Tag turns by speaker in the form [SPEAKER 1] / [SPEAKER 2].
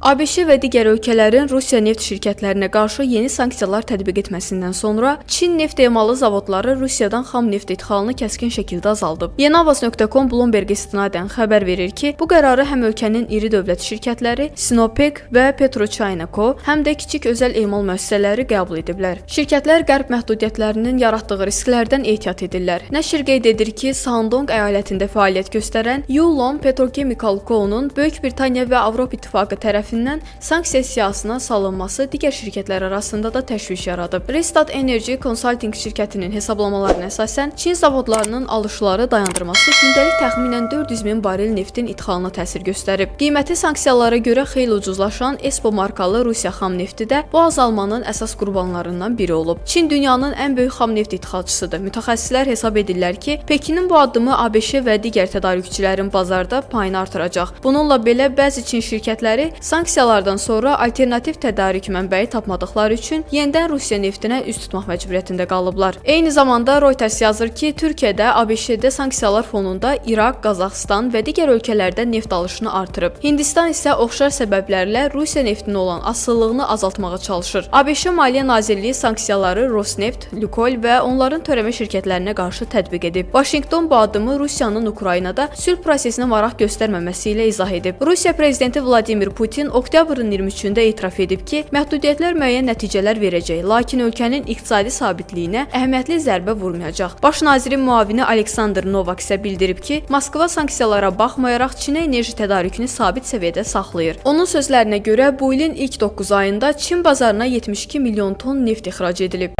[SPEAKER 1] ABŞ və digər ölkələrin Rusiya neft şirkətlərinə qarşı yeni sanksiyalar tətbiq etməsindən sonra Çin neft emalı zavodları Rusiyadan xam neft idxalını kəskin şəkildə azaldıb. Yenavaz.com Bloomberg istinadən xəbər verir ki, bu qərarı həm ölkənin iri dövlət şirkətləri Sinopec və PetroChina-Co, həm də kiçik özəl emal müəssisələri qəbul ediblər. Şirkətlər qərb məhdudiyyətlərinin yaratdığı risklərdən ehtiyat edirlər. Nəşr qeyd edir ki, Shandong əyalətində fəaliyyət göstərən Yulon Petrochemical Co-nun Böyük Britaniya və Avropa İttifaqı tərəfindən sanksiya siyahısına salınması digər şirkətlər arasında da təşviş yaradıb. Restart Energy Consulting şirkətinin hesablamalarına əsasən Çin zavodlarının alışları dayandırması gündəlik təxminən 400 min barel neftin idxalına təsir göstərib. Qiyməti sanksiyalara görə xeyli ucuzlaşan Espo markalı Rusiya xam nefti də bu azalmanın əsas qurbanlarından biri olub. Çin dünyanın ən böyük xam neft idxalçısıdır. Mütəxəssislər hesab edirlər ki, Pekinin bu addımı ABŞ və digər tədarükçülərin bazarda payını artıracaq. Bununla belə bəzi Çin şirkətləri sanksiyalardan sonra alternativ tədarik mənbəyi tapmadıqları üçün yenidən Rusiya neftinə üz tutmaq məcburiyyətində qalıblar. Eyni zamanda Reuters yazır ki, Türkiyədə ABŞ-də sanksiyalar fonunda İraq, Qazaxıstan və digər ölkələrdə neft alışını artırıb. Hindistan isə oxşar səbəblərlə Rusiya neftinə olan asılılığını azaltmağa çalışır. ABŞ Maliyyə Nazirliyi sanksiyaları Rosneft, Lukoil və onların törəmə şirkətlərinə qarşı tətbiq edib. Vaşinqton bu addımı Rusiyanın Ukraynada sülh prosesinə maraq göstərməməsi ilə izah edib. Rusiya prezidenti Vladimir Putin oktyabrın 23-də etiraf edib ki, məhdudiyyətlər müəyyən nəticələr verəcək, lakin ölkənin iqtisadi sabitliyinə əhəmiyyətli zərbə vurmayacaq. Baş nazirin müavini Aleksandr Novak isə bildirib ki, Moskva sanksiyalara baxmayaraq Çinə enerji tədarükünü sabit səviyyədə saxlayır. Onun sözlərinə görə bu ilin ilk 9 ayında Çin bazarına 72 milyon ton neft ixrac edilib.